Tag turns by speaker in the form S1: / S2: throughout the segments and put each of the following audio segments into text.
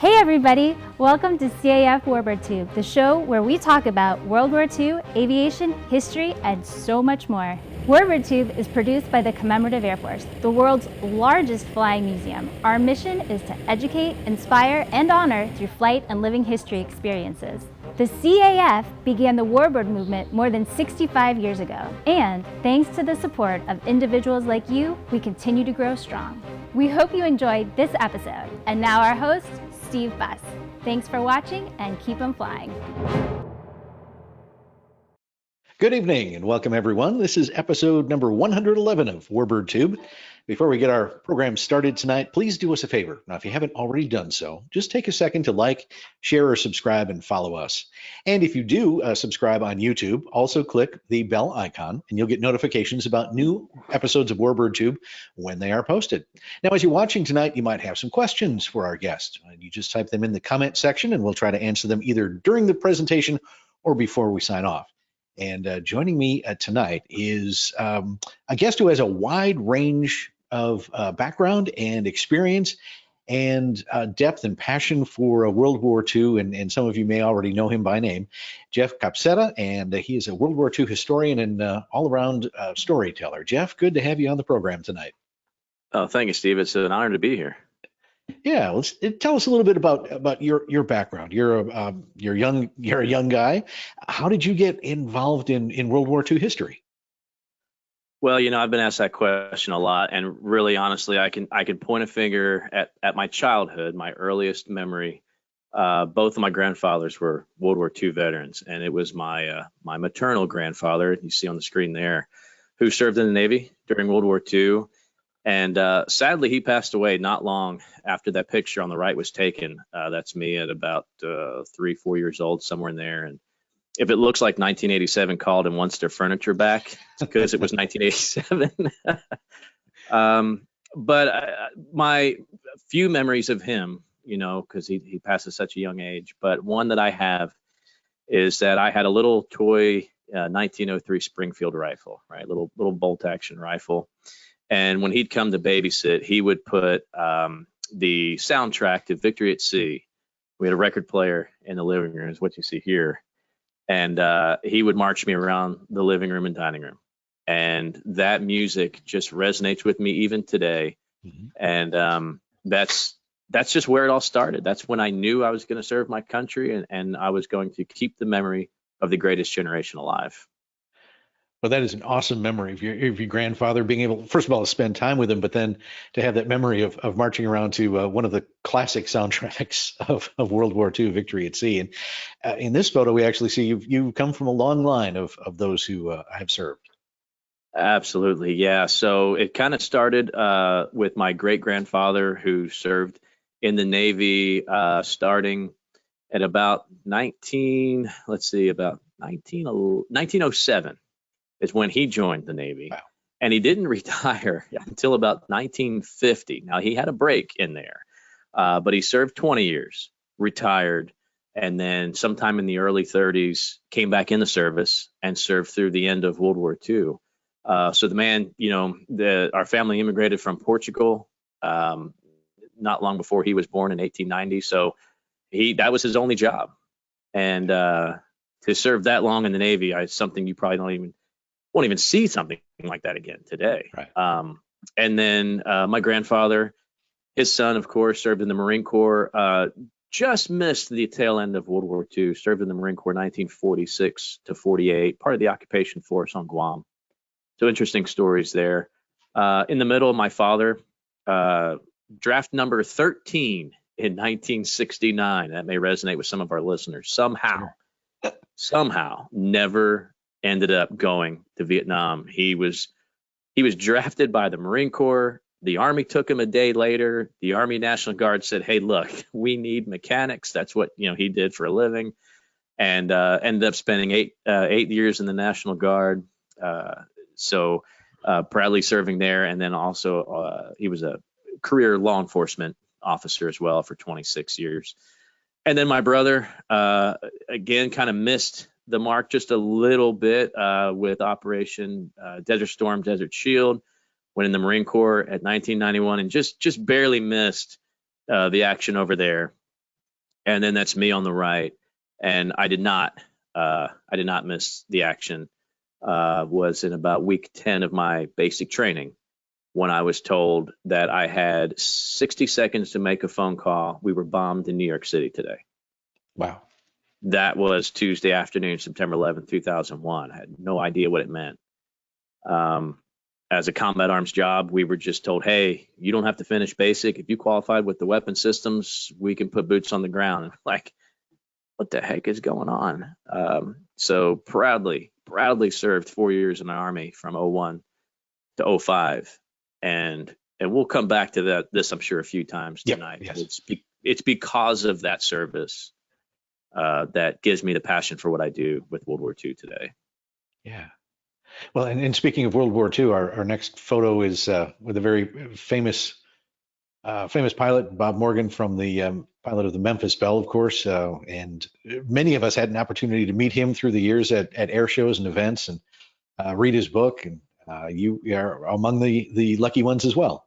S1: Hey everybody, welcome to CAF Warbird Tube, the show where we talk about World War II, aviation, history, and so much more. Warbird Tube is produced by the Commemorative Air Force, the world's largest flying museum. Our mission is to educate, inspire, and honor through flight and living history experiences. The CAF began the Warbird movement more than 65 years ago, and thanks to the support of individuals like you, we continue to grow strong. We hope you enjoyed this episode, and now our host, Steve Buss. Thanks for watching and keep 'em flying.
S2: Good evening and welcome everyone. This is episode number 111 of Warbird Tube. Before we get our program started tonight, please do us a favor. Now, if you haven't already done so, just take a second to like, share, or subscribe and follow us. And if you do subscribe on YouTube, also click the bell icon and you'll get notifications about new episodes of Warbird Tube when they are posted. Now, as you're watching tonight, you might have some questions for our guest. You just type them in the comment section and we'll try to answer them either during the presentation or before we sign off. And joining me tonight is a guest who has a wide range of background and experience and depth and passion for World War II, and some of you may already know him by name, Jeff Copsetta, and he is a World War II historian and all-around storyteller. Jeff, good to have you on the program tonight.
S3: Oh, thank you, Steve. It's an honor to be here.
S2: Yeah, tell us a little bit about your background. You're a young guy. How did you get involved in World War II history?
S3: Well, I've been asked that question a lot, and really, honestly, I can point a finger at my childhood, my earliest memory. Both of my grandfathers were World War II veterans, and it was my maternal grandfather, you see on the screen there, who served in the Navy during World War II. And sadly, he passed away not long after that picture on the right was taken. That's me at about 3-4 years old, somewhere in there. And if it looks like 1987 called and wants their furniture back, it's because it was 1987. But my few memories of him, because he passed at such a young age. But one that I have is that I had a little toy 1903 Springfield rifle, right? Little bolt action rifle. And when he'd come to babysit, he would put the soundtrack to Victory at Sea. We had a record player in the living room, is what you see here. And he would march me around the living room and dining room. And that music just resonates with me even today. Mm-hmm. And that's just where it all started. That's when I knew I was going to serve my country and I was going to keep the memory of the greatest generation alive.
S2: Well, that is an awesome memory of your grandfather being able, first of all, to spend time with him, but then to have that memory of marching around to one of the classic soundtracks of World War II, Victory at Sea. And in this photo, we actually see you come from a long line of those who have served.
S3: Absolutely, yeah. So it kind of started with my great-grandfather who served in the Navy starting at about 1907. Is when he joined the Navy. Wow. And he didn't retire until about 1950. Now, he had a break in there, but he served 20 years, retired, and then sometime in the early 30s came back in the service and served through the end of World War II. So the man, our family immigrated from Portugal not long before he was born in 1890. So that was his only job. And to serve that long in the Navy is something you probably won't even see something like that again today.
S2: Right.
S3: And then my grandfather, his son, of course, served in the Marine Corps, just missed the tail end of World War II, served in the Marine Corps 1946 to 48, part of the occupation force on Guam. So interesting stories there. In the middle, my father, draft number 13 in 1969. That may resonate with some of our listeners. Somehow, never ended up going to Vietnam. He was drafted by the Marine Corps. The Army took him a day later. The Army National Guard said, "Hey, look, we need mechanics." That's what he did for a living, and ended up spending eight years in the National Guard. So proudly serving there, and then also he was a career law enforcement officer as well for 26 years. And then my brother, again, kind of missed the mark just a little bit with Operation Desert Storm, Desert Shield, went in the Marine Corps at 1991 and just barely missed the action over there. and then that's me on the right. And I did not miss the action. Was in about week 10 of my basic training when I was told that I had 60 seconds to make a phone call. We were bombed in New York City today.
S2: Wow.
S3: That was Tuesday afternoon, September 11th, 2001. I had no idea what it meant. As a combat arms job, we were just told, hey, you don't have to finish basic. If you qualified with the weapon systems, we can put boots on the ground. And like, what the heck is going on? So proudly served 4 years in the Army from 01 to 05. And we'll come back to this, I'm sure, a few times tonight.
S2: Yep, yes.
S3: It's because of that service that gives me the passion for what I do with World War II today.
S2: Yeah. Well, and speaking of World War II, our next photo is with a very famous pilot, Bob Morgan, from the pilot of the Memphis Belle, of course. And many of us had an opportunity to meet him through the years at air shows and events, and read his book. And you are among the lucky ones as well.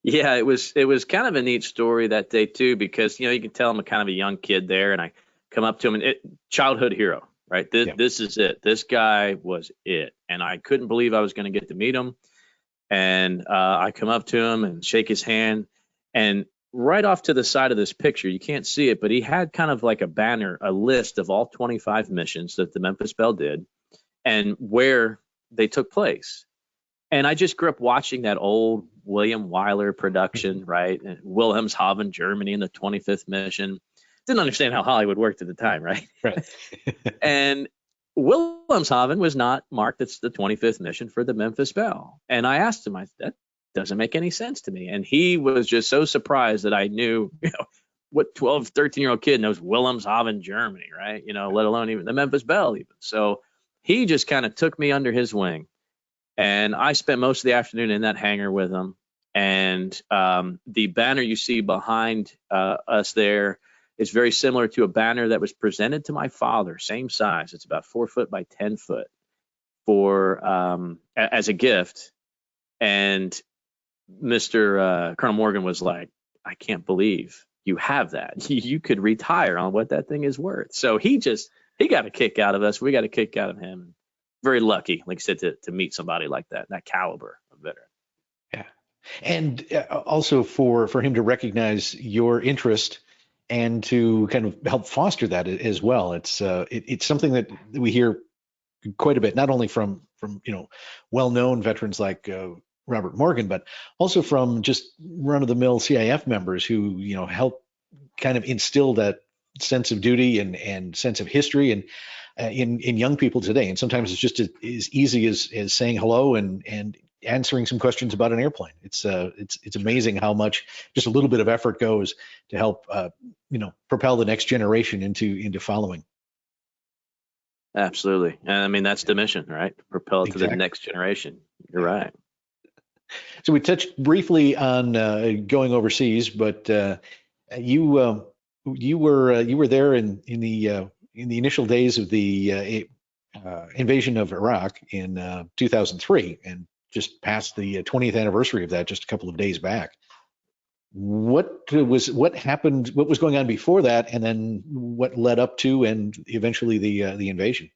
S3: Yeah, it was kind of a neat story that day too, because you can tell I'm a kind of a young kid there, and I come up to him and childhood hero, right? This is it. This guy was it, and I couldn't believe I was going to get to meet him. And I come up to him and shake his hand, and right off to the side of this picture, you can't see it, but he had kind of like a banner, a list of all 25 missions that the Memphis Belle did and where they took place. And I just grew up watching that old William Wyler production, right? And Wilhelmshaven, Germany, in the 25th mission. Didn't understand how Hollywood worked at the time, right?
S2: Right.
S3: And Wilhelmshaven was not marked as the 25th mission for the Memphis Belle. And I asked him, that doesn't make any sense to me. And he was just so surprised that I knew, what 12, 13-year-old kid knows Wilhelmshaven, Germany, right? Let alone even the Memphis Belle even. So he just kind of took me under his wing. And I spent most of the afternoon in that hangar with him. And the banner you see behind us there is very similar to a banner that was presented to my father, same size. It's about 4 foot by 10 foot as a gift. And Mr. Colonel Morgan was like, I can't believe you have that. You could retire on what that thing is worth. So he got a kick out of us. We got a kick out of him. Very lucky, like I said, to meet somebody like that caliber of veteran.
S2: Yeah. And also for him to recognize your interest and to kind of help foster that as well. It's something that we hear quite a bit, not only from well-known veterans like Robert Morgan, but also from just run-of-the-mill CIF members who help kind of instill that sense of duty and sense of history and in young people today. And sometimes it's just as easy as saying hello and answering some questions about an airplane. It's amazing how much just a little bit of effort goes to help propel the next generation into following.
S3: Absolutely. And I mean, that's the mission, right? Propel it to the next generation. You're right.
S2: So we touched briefly on going overseas, but you were there in the initial days of the invasion of Iraq in 2003, and just passed the 20th anniversary of that just a couple of days back. What happened? What was going on before that, and then what led up to and eventually the invasion?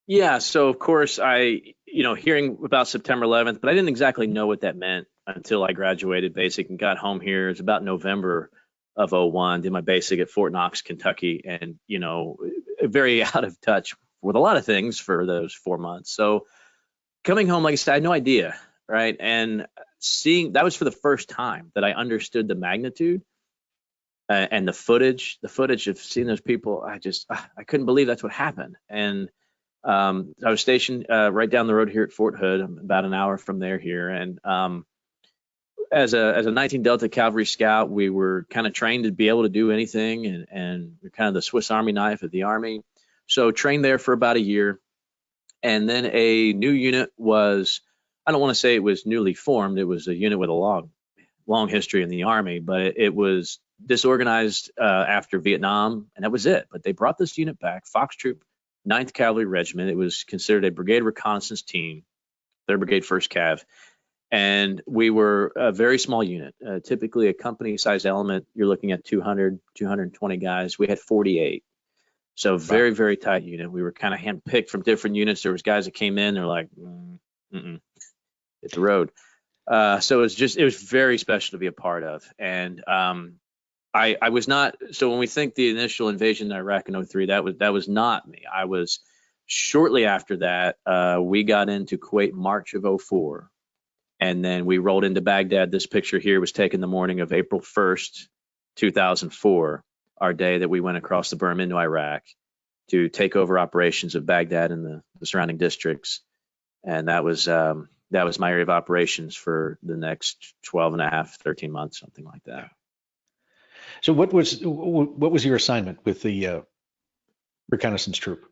S3: Yeah, so of course hearing about September 11th, but I didn't exactly know what that meant until I graduated basic and got home here. It was about November of 01, did my basic at Fort Knox, Kentucky, and very out of touch with a lot of things for those 4 months. So coming home, like I said, I had no idea, right? And seeing that was for the first time that I understood the magnitude and the footage of seeing those people. I couldn't believe that's what happened. And I was stationed right down the road here at Fort Hood. I'm about an hour from there here. And as a 19 Delta Cavalry Scout, we were kind of trained to be able to do anything, and we're kind of the Swiss Army knife of the Army. So trained there for about a year. And then a new unit was, I don't want to say it was newly formed. It was a unit with a long history in the Army, but it was disorganized after Vietnam, and that was it. But they brought this unit back, Fox Troop 9th Cavalry Regiment. It was considered a brigade reconnaissance team, 3rd Brigade 1st Cav. And we were a very small unit. Typically a company-sized element, you're looking at 200, 220 guys. We had 48. So very, very tight unit. We were kind of handpicked from different units. There was guys that came in, they're like, hit the road. So it was very special to be a part of. And I was not, so when we think the initial invasion of Iraq in 03, that was not me. I was shortly after that, we got into Kuwait March of 04. And then we rolled into Baghdad. This picture here was taken the morning of April 1st, 2004. Our day that we went across the berm into Iraq to take over operations of Baghdad and the surrounding districts. And that was my area of operations for the next 12 and a half, 13 months, something like that.
S2: So what was your assignment with the reconnaissance troop?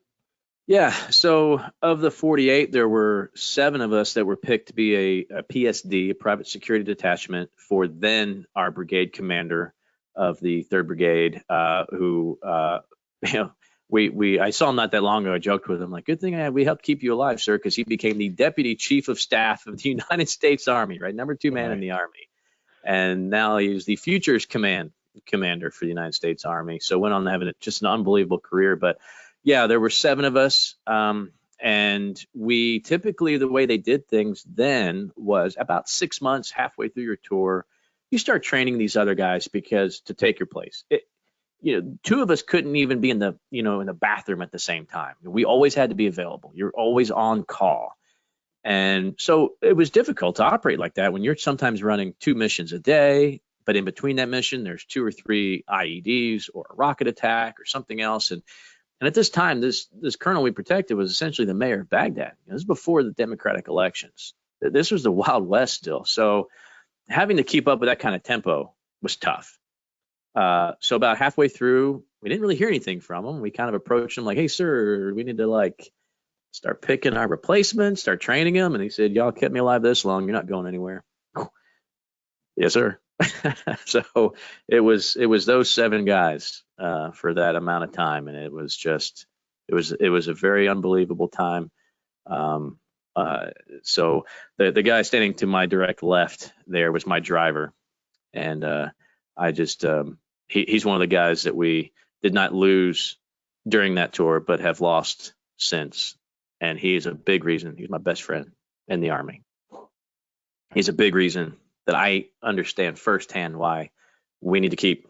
S3: Yeah, so of the 48, there were 7 of us that were picked to be a PSD, a private security detachment, for then our brigade commander of the 3rd Brigade, who, I saw him not that long ago. I joked with him, like, good thing we helped keep you alive, sir, because he became the Deputy Chief of Staff of the United States Army, right? Number 2 man in the Army. And now he's the Futures Commander for the United States Army. So went on to have just an unbelievable career. But yeah, there were 7 of us. And we typically, the way they did things then was about 6 months, halfway through your tour, you start training these other guys because to take your place. 2 of us couldn't even be in the bathroom at the same time. We always had to be available. You're always on call. And so it was difficult to operate like that when you're sometimes running 2 missions a day, but in between that mission, there's 2 or 3 IEDs or a rocket attack or something else. And at this time, this colonel we protected was essentially the mayor of Baghdad. This is before the democratic elections. This was the Wild West still. So having to keep up with that kind of tempo was tough. So about halfway through, we didn't really hear anything from him. We kind of approached him like, hey, sir, we need to start picking our replacements, start training them. And he said, y'all kept me alive this long. You're not going anywhere. Yes, sir. So it was those 7 guys for that amount of time. And it was a very unbelievable time. So the guy standing to my direct left there was my driver. And he's one of the guys that we did not lose during that tour, but have lost since. And he's a big reason. He's my best friend in the Army. He's a big reason that I understand firsthand why we need to keep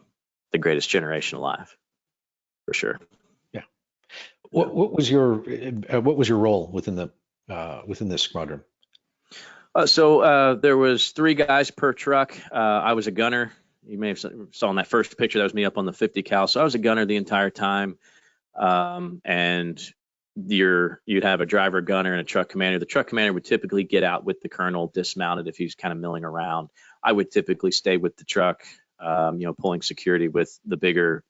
S3: the greatest generation alive, for sure.
S2: Yeah. What was your role within this squadron?
S3: So there was 3 guys per truck. I was a gunner. You may have saw in that first picture, that was me up on the 50 cal. So I was a gunner the entire time. And you'd have a driver, gunner, and a truck commander. The truck commander would typically get out with the colonel dismounted if he's kind of milling around. I would typically stay with the truck, pulling security with the bigger,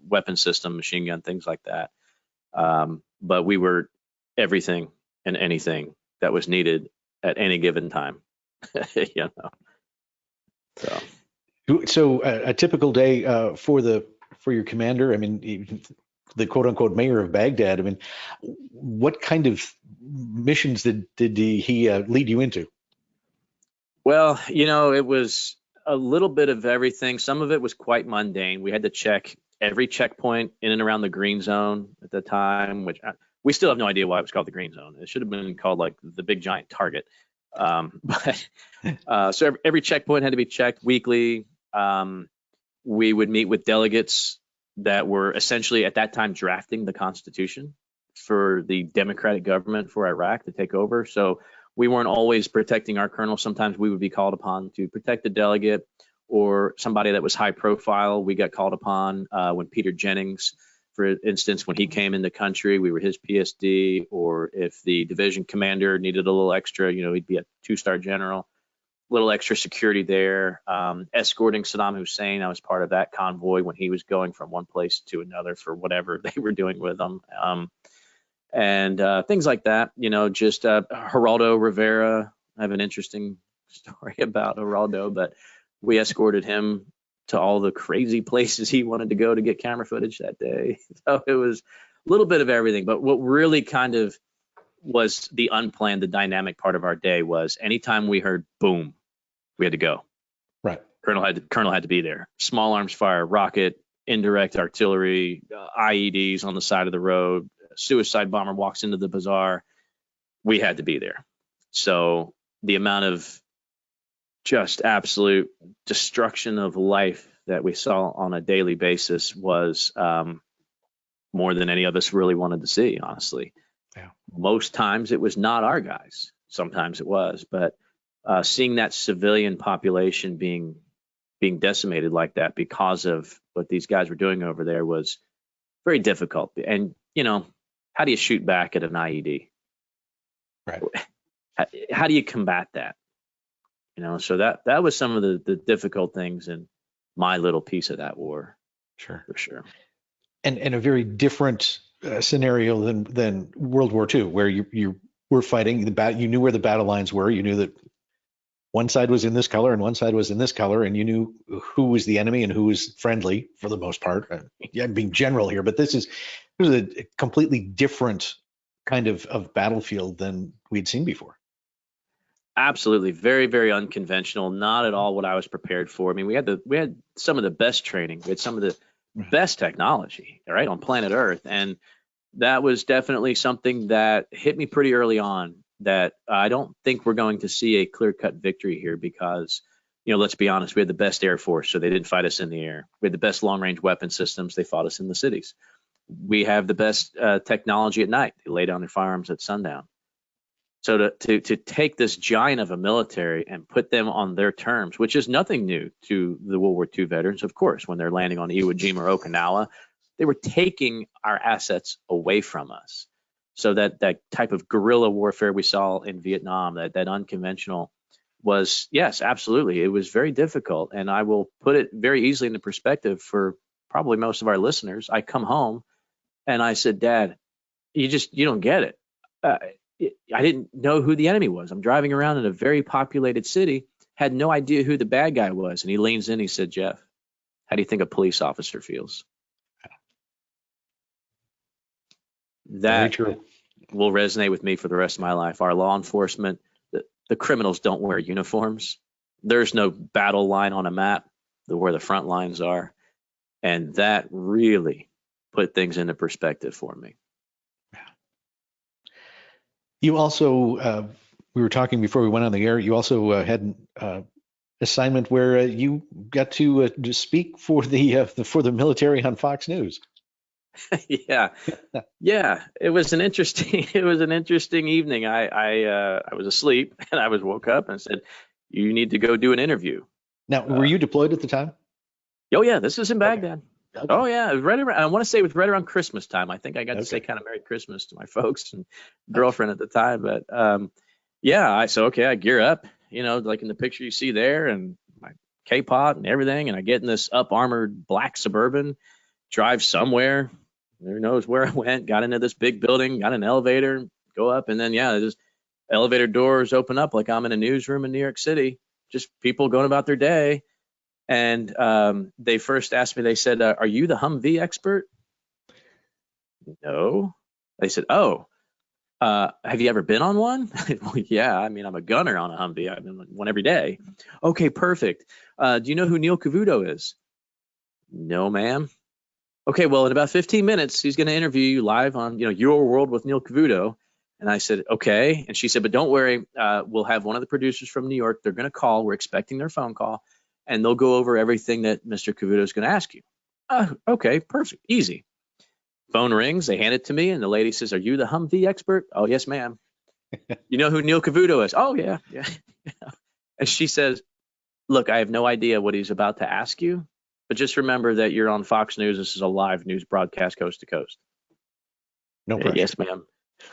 S3: weapon system, machine gun, things like that. But we were everything and anything that was needed at any given time.
S2: So a typical day for your commander, I mean, the quote unquote mayor of Baghdad, I mean, what kind of missions did he lead you into?
S3: Well, it was a little bit of everything. Some of it was quite mundane. We had to check every checkpoint in and around the green zone at the time, which we still have no idea why it was called the green zone. It should have been called like the big giant target. So every checkpoint had to be checked weekly. We would meet with delegates that were essentially at that time drafting the Constitution for the democratic government for Iraq to take over. So we weren't always protecting our colonel. Sometimes we would be called upon to protect the delegate or somebody that was high profile. We got called upon when Peter Jennings, for instance, when he came in the country, we were his PSD, or if the division commander needed a little extra, he'd be a 2-star general, little extra security there. Escorting Saddam Hussein, I was part of that convoy when he was going from one place to another for whatever they were doing with him. And things like that, just Geraldo Rivera. I have an interesting story about Geraldo, but we escorted him to all the crazy places he wanted to go to get camera footage that day. So it was a little bit of everything. But what really kind of was the unplanned, the dynamic part of our day was anytime we heard boom, we had to go.
S2: Right.
S3: Colonel had to be there. Small arms fire, rocket, indirect artillery, IEDs on the side of the road, suicide bomber walks into the bazaar. We had to be there. So the amount of just absolute destruction of life that we saw on a daily basis was more than any of us really wanted to see, honestly.
S2: Yeah.
S3: Most times it was not our guys. Sometimes it was, but seeing that civilian population being decimated like that because of what these guys were doing over there was very difficult. And, how do you shoot back at an IED?
S2: Right.
S3: How do you combat that? So that was some of the difficult things in my little piece of that war.
S2: Sure.
S3: For sure.
S2: And a very different scenario than World War II, where you were fighting you knew where the battle lines were. You knew that one side was in this color and one side was in this color, and you knew who was the enemy and who was friendly for the most part. I'm being general here, but this is a completely different kind of battlefield than we'd seen before.
S3: Absolutely. Very, very unconventional. Not at all what I was prepared for. I mean, we had some of the best training. We had some of the best technology, right, on planet Earth. And that was definitely something that hit me pretty early on, that I don't think we're going to see a clear-cut victory here because, let's be honest, we had the best Air Force, so they didn't fight us in the air. We had the best long-range weapon systems. They fought us in the cities. We have the best technology at night. They lay down their firearms at sundown. So to take this giant of a military and put them on their terms, which is nothing new to the World War II veterans, of course, when they're landing on Iwo Jima or Okinawa, they were taking our assets away from us. So that type of guerrilla warfare we saw in Vietnam, that unconventional, was, yes, absolutely. It was very difficult. And I will put it very easily into perspective for probably most of our listeners. I come home and I said, Dad, you don't get it. I didn't know who the enemy was. I'm driving around in a very populated city, had no idea who the bad guy was. And he leans in, he said, Jeff, how do you think a police officer feels? That will resonate with me for the rest of my life. Our law enforcement, the criminals don't wear uniforms. There's no battle line on a map where the front lines are. And that really put things into perspective for me.
S2: You also, we were talking before we went on the air, you also had an assignment where you got to speak for the military on Fox News.
S3: Yeah. It was an interesting evening. I was asleep and I was woke up and said, you need to go do an interview.
S2: Now, were you deployed at the time?
S3: Oh yeah, this was in Baghdad.
S2: Okay.
S3: Oh yeah, it was right around, I want to say it was right around Christmas time. I think I got to say kind of Merry Christmas to my folks and girlfriend at the time. But I gear up, like in the picture you see there, and my K-pot and everything, and I get in this up armored black Suburban, drive somewhere, who knows where I went, got into this big building, got an elevator, go up, and then just elevator doors open up like I'm in a newsroom in New York City, just people going about their day. And they first asked me, they said, are you the Humvee expert? No. They said, oh, have you ever been on one? Well, yeah, I mean, I'm a gunner on a Humvee. I've been on one every day. Okay, perfect. Do you know who Neil Cavuto is? No, ma'am. Okay, well, in about 15 minutes, he's going to interview you live on, Your World with Neil Cavuto. And I said, okay. And she said, but don't worry, we'll have one of the producers from New York. They're going to call. We're expecting their phone call. And they'll go over everything that Mr. Cavuto is going to ask you. Okay, perfect, easy. Phone rings, they hand it to me, and the lady says, are you the Humvee expert? Oh, yes, ma'am. You know who Neil Cavuto is? Oh, yeah. And she says, look, I have no idea what he's about to ask you, but just remember that you're on Fox News. This is a live news broadcast coast to coast.
S2: No pressure.
S3: Yes, ma'am.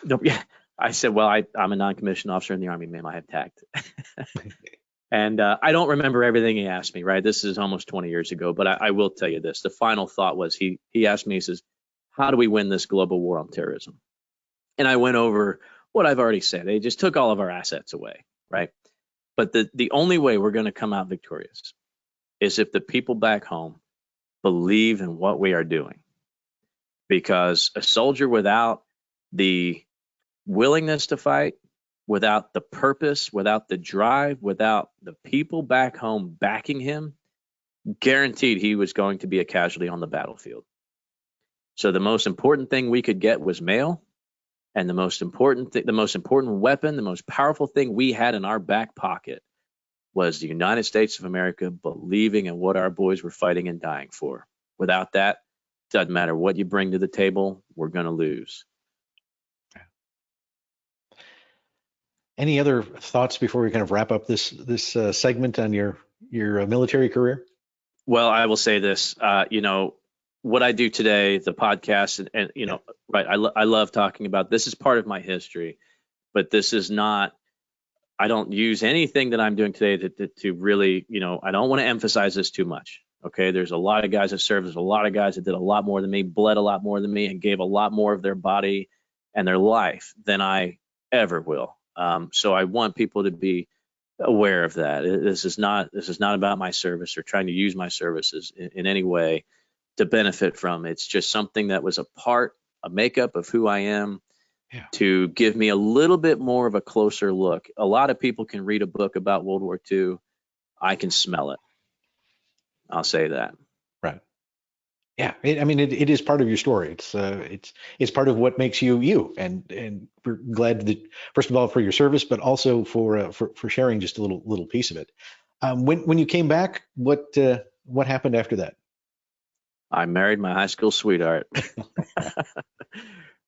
S3: No, yeah. I said, well, I'm a non-commissioned officer in the Army, ma'am. I have tact. And I don't remember everything he asked me, right? This is almost 20 years ago, but I will tell you this. The final thought was he asked me, he says, how do we win this global war on terrorism? And I went over what I've already said. They just took all of our assets away, right? But the only way we're going to come out victorious is if the people back home believe in what we are doing. Because a soldier without the willingness to fight, without the purpose, without the drive, without the people back home backing him, guaranteed he was going to be a casualty on the battlefield. So the most important thing we could get was mail, and the most important weapon, the most powerful thing we had in our back pocket was the United States of America believing in what our boys were fighting and dying for. Without that, doesn't matter what you bring to the table, we're going to lose.
S2: Any other thoughts before we kind of wrap up this segment on your military career?
S3: Well, I will say this, what I do today, the podcast, and right, I love talking about this. Is part of my history, but this is not. I don't use anything that I'm doing today to really, I don't want to emphasize this too much. Okay, there's a lot of guys that served. There's a lot of guys that did a lot more than me, bled a lot more than me, and gave a lot more of their body and their life than I ever will. So I want people to be aware of that. This is not about my service or trying to use my services in any way to benefit from. It's just something that was a makeup of who I am, to give me a little bit more of a closer look. A lot of people can read a book about World War II. I can smell it. I'll say that.
S2: Right. Yeah. It is part of your story. It's part of what makes you you. And we're glad that, first of all, for your service, but also for sharing just a little piece of it. When you came back, what happened after that?
S3: I married my high school sweetheart.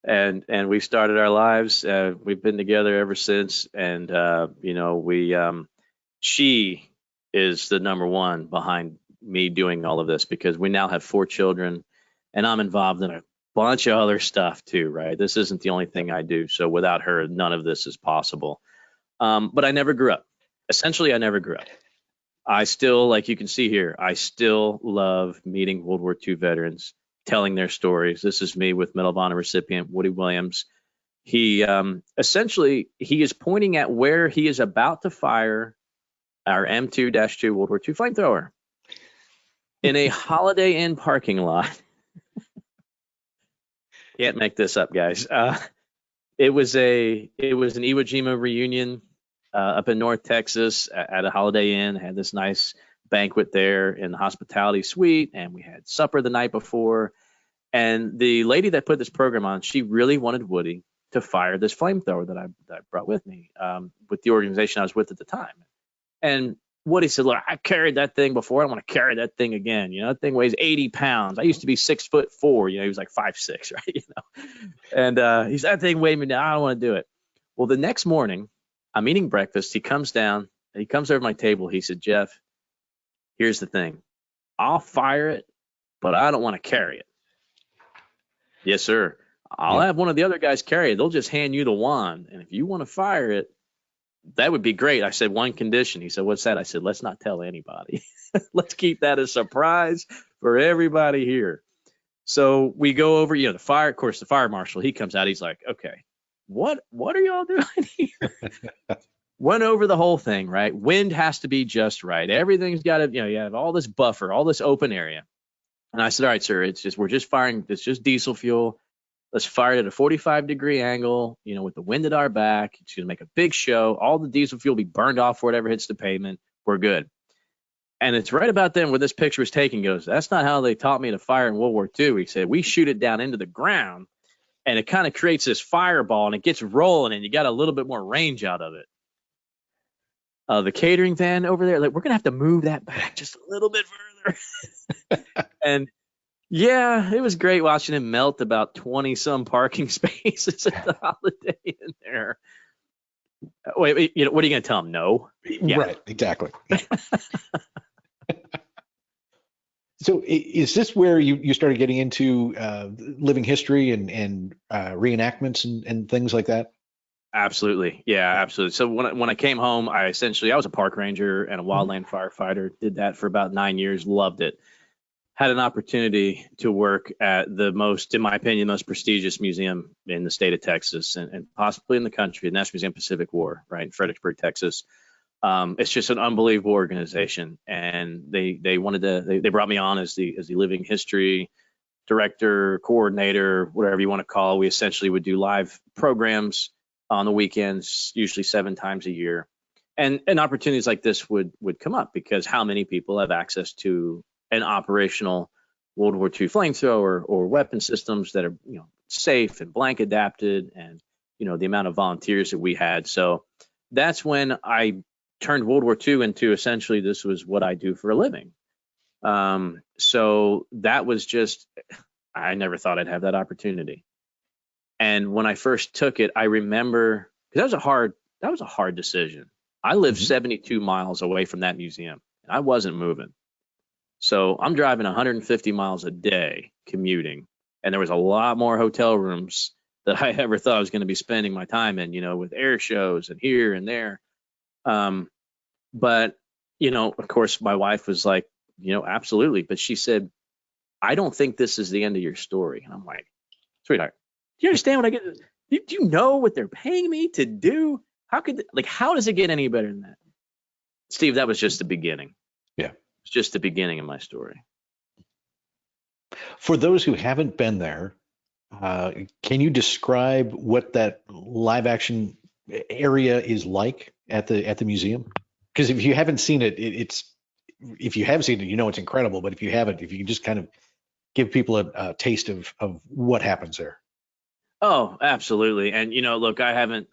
S3: And we started our lives. We've been together ever since. And, she is the number one behind me doing all of this, because we now have 4 children, and I'm involved in a bunch of other stuff too, right? This isn't the only thing I do. So without her, none of this is possible. But I never grew up. Essentially, I never grew up. I still, like you can see here, I still love meeting World War II veterans, telling their stories. This is me with Medal of Honor recipient Woody Williams. He is pointing at where he is about to fire our M2-2 World War II flamethrower in a Holiday Inn parking lot. Can't make this up, guys. It was an Iwo Jima reunion up in North Texas at a Holiday Inn. Had this nice banquet there in the hospitality suite, and we had supper the night before. And the lady that put this program on, she really wanted Woody to fire this flamethrower that I brought with me with the organization I was with at the time. And Woody said, "Look, I carried that thing before. I want to carry that thing again. That thing weighs 80 pounds. I used to be 6'4". He was like 5'6", right? And he said, "That thing weighed me down. I don't want to do it." Well, the next morning, I'm eating breakfast. He comes down. He comes over to my table. He said, "Jeff, here's the thing. I'll fire it, but I don't want to carry it." "Yes, sir. I'll have one of the other guys carry it. They'll just hand you the wand. And if you want to fire it, that would be great." I said, "One condition." He said, "What's that?" I said, "Let's not tell anybody. Let's keep that a surprise for everybody here." So we go over, the fire marshal, he comes out. He's like, "Okay, what are y'all doing here?" Went over the whole thing, right? Wind has to be just right. Everything's got to, you have all this buffer, all this open area. And I said, "All right, sir, we're just firing. It's just diesel fuel. Let's fire it at a 45-degree angle, with the wind at our back. It's going to make a big show. All the diesel fuel will be burned off before it ever hits the pavement. We're good." And it's right about then where this picture was taken. Goes, "That's not how they taught me to fire in World War II. He said, "We shoot it down into the ground, and it kind of creates this fireball, and it gets rolling, and you got a little bit more range out of it." The catering van over there, we're going to have to move that back just a little bit further. And yeah, it was great watching him melt about 20-some parking spaces at the Holiday Inn there. Wait, what are you going to tell him? No?
S2: Yeah. Right, exactly. So is this where you started getting into living history and reenactments and things like that?
S3: Absolutely. Yeah, absolutely. So when I came home, I was a park ranger and a wildland firefighter. Did that for about 9 years. Loved it. Had an opportunity to work at the most, in my opinion, most prestigious museum in the state of Texas and possibly in the country, the National Museum of Pacific War, right in Fredericksburg, Texas. It's just an unbelievable organization, and they brought me on as the living history director, coordinator, whatever you want to call it. We essentially would do live programs on the weekends, usually 7 times a year. And opportunities like this would come up because how many people have access to an operational World War II flamethrower or weapon systems that are, safe and blank adapted, and, the amount of volunteers that we had. So that's when I turned World War II into essentially this was what I do for a living. So that was just, I never thought I'd have that opportunity. And when I first took it, I remember, because that was a hard decision. I lived 72 miles away from that museum, and I wasn't moving. So I'm driving 150 miles a day commuting, and there was a lot more hotel rooms that I ever thought I was going to be spending my time in, with air shows and here and there. But, of course, my wife was like, absolutely. But she said, I don't think this is the end of your story. And I'm like, sweetheart, do you understand what I get? Do you know what they're paying me to do? How does it get any better than that? Steve, that was just the beginning.
S2: Yeah.
S3: It's just the beginning of my story.
S2: For those who haven't been there, can you describe what that live action area is like at the museum? Because if you haven't seen it, if you have seen it, it's incredible. But if you haven't, if you can just kind of give people a taste of what happens there.
S3: Oh, absolutely. And, look, I haven't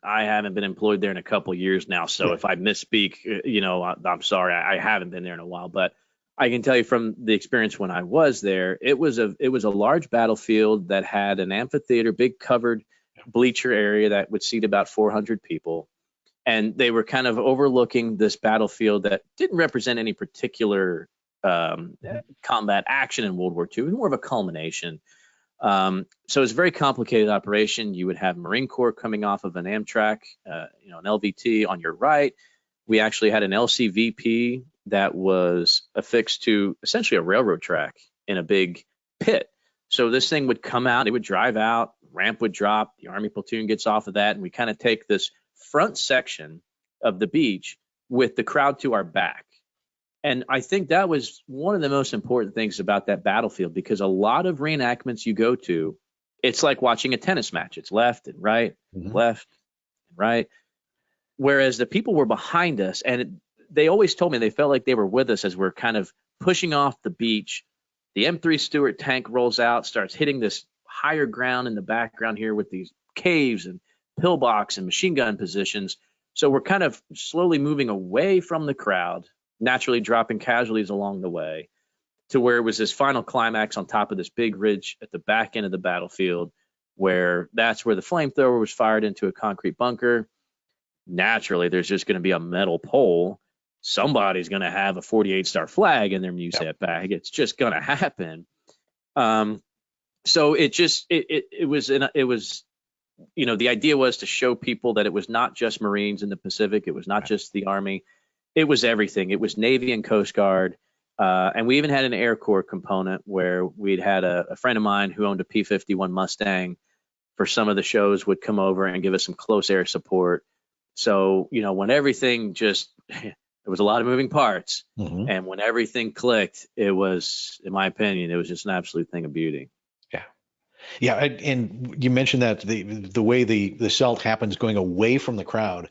S3: been employed there in a couple of years now. So if I misspeak, I'm sorry. I haven't been there in a while, but I can tell you from the experience when I was there, it was a large battlefield that had an amphitheater, big covered bleacher area that would seat about 400 people. And they were kind of overlooking this battlefield that didn't represent any particular combat action in World War II. It was more of a culmination. So it's a very complicated operation. You would have Marine Corps coming off of an Amtrak, an LVT on your right. We actually had an LCVP that was affixed to essentially a railroad track in a big pit. So this thing would come out, it would drive out, ramp would drop, the Army platoon gets off of that, and we kind of take this front section of the beach with the crowd to our back. And I think that was one of the most important things about that battlefield, because a lot of reenactments you go to, it's like watching a tennis match. It's left and right, left and right. Whereas the people were behind us, and they always told me they felt like they were with us as we're kind of pushing off the beach. The M3 Stuart tank rolls out, starts hitting this higher ground in the background here with these caves and pillbox and machine gun positions. So we're kind of slowly moving away from the crowd, naturally dropping casualties along the way, to where it was this final climax on top of this big ridge at the back end of the battlefield, where that's where the flamethrower was fired into a concrete bunker. Naturally, there's just going to be a metal pole. Somebody's going to have a 48-star flag in their Musette bag. It's just going to happen. So it was the idea was to show people that it was not just Marines in the Pacific. It was not just the Army. It was everything. It was Navy and Coast Guard. And we even had an Air Corps component where we'd had a friend of mine who owned a P-51 Mustang for some of the shows would come over and give us some close air support. So, when everything there was a lot of moving parts, and when everything clicked, it was, in my opinion, it was just an absolute thing of beauty.
S2: Yeah. And you mentioned that the way the assault happens going away from the crowd.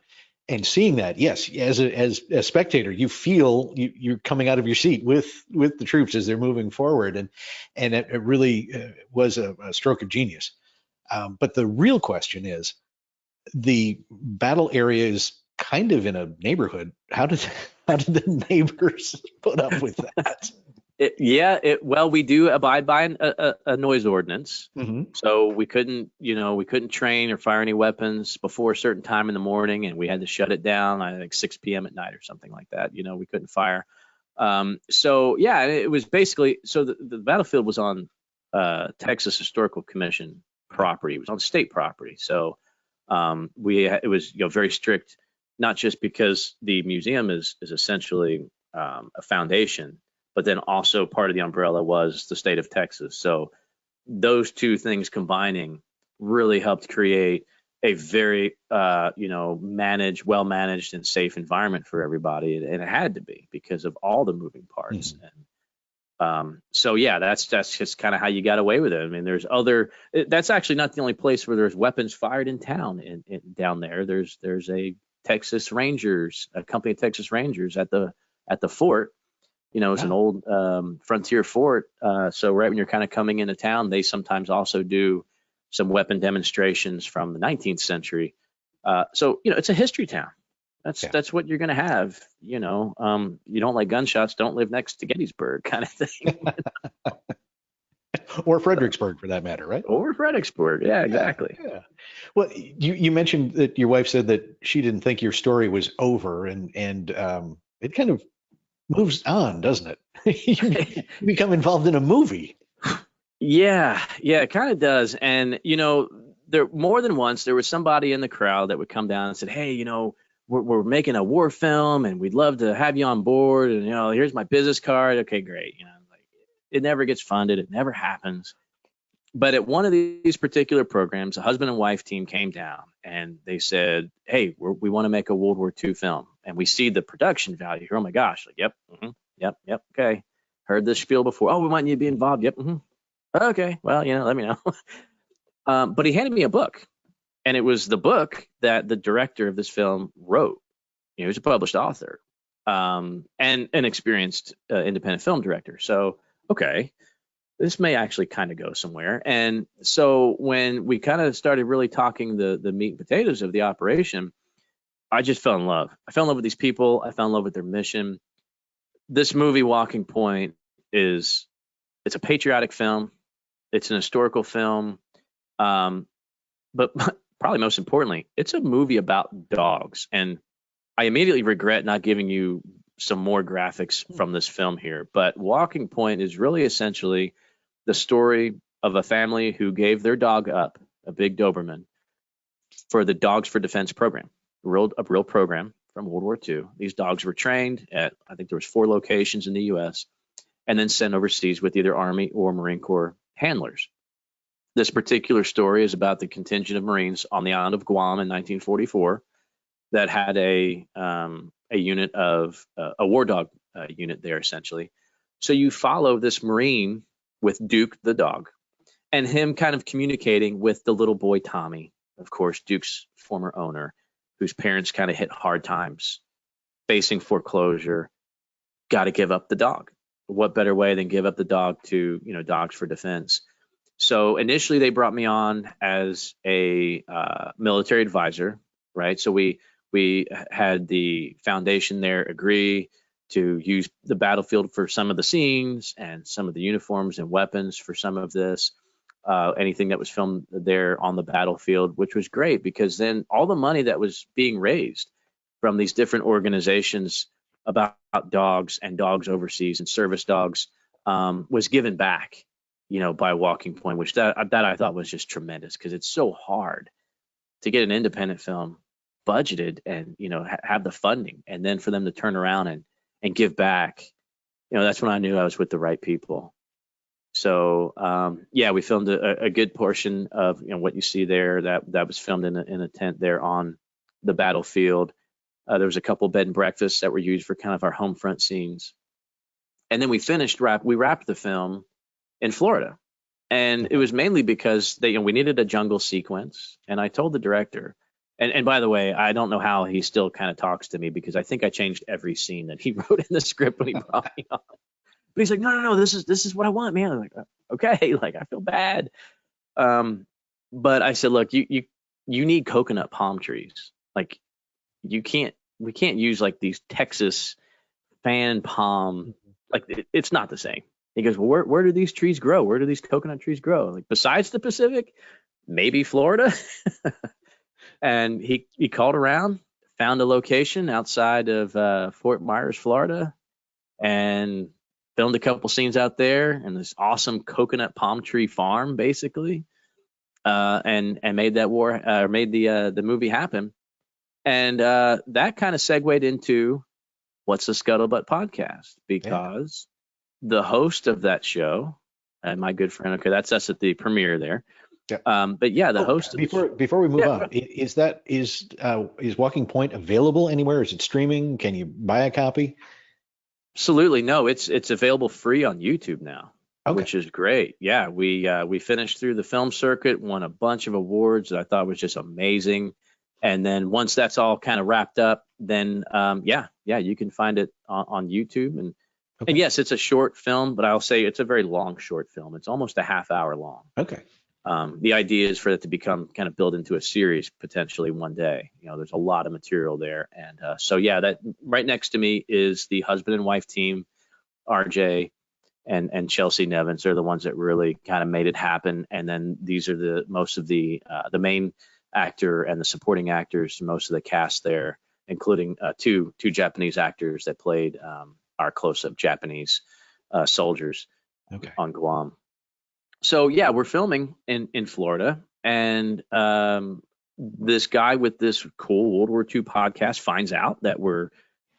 S2: And seeing that, yes, as a spectator, you feel you're coming out of your seat with the troops as they're moving forward, and it really was a stroke of genius. But the real question is, the battle area is kind of in a neighborhood. How did the neighbors put up with that?
S3: Well, we do abide by a noise ordinance. So we couldn't train or fire any weapons before a certain time in the morning, and we had to shut it down, I think 6 p.m. at night or something like that. We couldn't fire. It was basically, so the battlefield was on Texas Historical Commission property. It was on state property. So it was very strict, not just because the museum is essentially a foundation, but then also part of the umbrella was the state of Texas. So those two things combining really helped create a very, well managed and safe environment for everybody. And it had to be because of all the moving parts. So yeah, that's just kind of how you got away with it. I mean, that's actually not the only place where there's weapons fired in town. Down there, there's a company of Texas Rangers at the fort. It's an old frontier fort. So right when you're kind of coming into town, they sometimes also do some weapon demonstrations from the 19th century. So it's a history town. That's what you're going to have. You don't like gunshots, don't live next to Gettysburg, kind of thing.
S2: Or Fredericksburg, for that matter, right?
S3: Or Fredericksburg, yeah, exactly.
S2: Yeah. Well, you mentioned that your wife said that she didn't think your story was over, and it kind of moves on, doesn't it? You become involved in a movie.
S3: Yeah, it kind of does. And there more than once there was somebody in the crowd that would come down and said, "Hey, we're making a war film, and we'd love to have you on board. And here's my business card. Okay, great." Like, it never gets funded. It never happens. But at one of these particular programs, a husband and wife team came down and they said, "Hey, we want to make a World War II film, and we see the production value here. Oh my gosh!" Like, yep, yep, okay. Heard this spiel before. Oh, we might need to be involved. Yep. Okay. Well, let me know. But he handed me a book. And it was the book that the director of this film wrote. He was a published author and an experienced independent film director. So, okay, this may actually kind of go somewhere. And so when we kind of started really talking the meat and potatoes of the operation, I just fell in love. I fell in love with these people. I fell in love with their mission. This movie, Walking Point, it's a patriotic film. It's an historical film. But probably most importantly, it's a movie about dogs. And I immediately regret not giving you some more graphics from this film here. But Walking Point is really essentially the story of a family who gave their dog up, a big Doberman, for the Dogs for Defense program, a real program from World War II. These dogs were trained at, I think there was 4 locations in the U.S., and then sent overseas with either Army or Marine Corps handlers. This particular story is about the contingent of Marines on the island of Guam in 1944 that had a unit of a war dog unit there, essentially. So you follow this Marine with Duke the dog, and him kind of communicating with the little boy Tommy, of course, Duke's former owner, whose parents kind of hit hard times, facing foreclosure, got to give up the dog. What better way than give up the dog to Dogs for Defense? So initially they brought me on as a military advisor, right? So we had the foundation there agree to use the battlefield for some of the scenes and some of the uniforms and weapons for some of this, anything that was filmed there on the battlefield, which was great because then all the money that was being raised from these different organizations about dogs and dogs overseas and service dogs was given back, by Walking Point, which that I thought was just tremendous because it's so hard to get an independent film budgeted and, have the funding and then for them to turn around and give back. That's when I knew I was with the right people. So, we filmed a good portion of, what you see there that was filmed in a tent there on the battlefield. There was a couple bed and breakfasts that were used for kind of our home front scenes. And then we wrapped the film in Florida. And it was mainly because we needed a jungle sequence. And I told the director, and by the way, I don't know how he still kind of talks to me because I think I changed every scene that he wrote in the script when he brought me on. But he's like, no, this is what I want, man. I'm like, okay, like I feel bad. But I said, look, you need coconut palm trees. Like we can't use like these Texas fan palm, like it's not the same. He goes, well, where do these trees grow? Where do these coconut trees grow? Like besides the Pacific, maybe Florida. And he called around, found a location outside of Fort Myers, Florida, and filmed a couple scenes out there in this awesome coconut palm tree farm, basically, and made the movie happen. And that kind of segued into what's the Scuttlebutt podcast, because the host of that show, my good friend, okay, that's us at the premiere there. Yeah. But yeah, the host.
S2: Before we move on, is Walking Point available anywhere? Is it streaming? Can you buy a copy?
S3: Absolutely. No, it's available free on YouTube now,
S2: Okay.
S3: which is great. Yeah, we finished through the film circuit, won a bunch of awards that I thought was just amazing. And then once that's all kind of wrapped up, then yeah, you can find it on YouTube. And
S2: Okay.
S3: yes, it's a short film, but I'll say it's a very long short film. It's almost a half hour long.
S2: Okay.
S3: The idea is for it to become kind of built into a series potentially one day. There's a lot of material there, and so yeah, that right next to me is the husband and wife team, RJ and Chelsea Nevins. They're the ones that really kind of made it happen. And then these are the most of the main actor and the supporting actors, most of the cast there, including two Japanese actors that played our close-up Japanese soldiers on Guam. So yeah, we're filming in Florida, and this guy with this cool World War II podcast finds out that we're